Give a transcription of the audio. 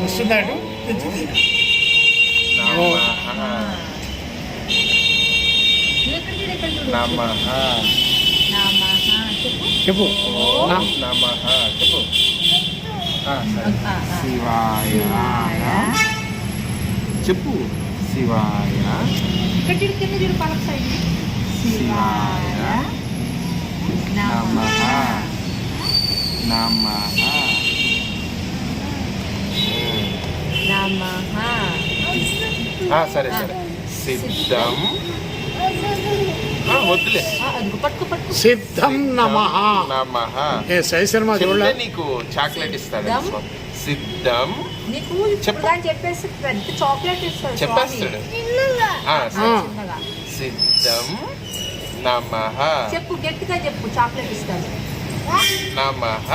వస్తున్నాడు. నమః చెప్పు. నమః చెప్పు. శివాయ చెప్పు. శివాయ శివాయ నమః నమః సరే సరే. సిద్ధం వద్దులే. సిద్ధం నమః. నమః. సై సినిమా చూడలే. నీకు చాక్లెట్ ఇస్తాడు. సిద్ధం చెప్పేసి పెద్ద చాక్లెట్ ఇస్తాడు. చెప్పేస్తాడు. సిద్ధం నమః చెప్పు, గట్టిగా చెప్పు, చాక్లెట్ ఇస్తాడు. నమః.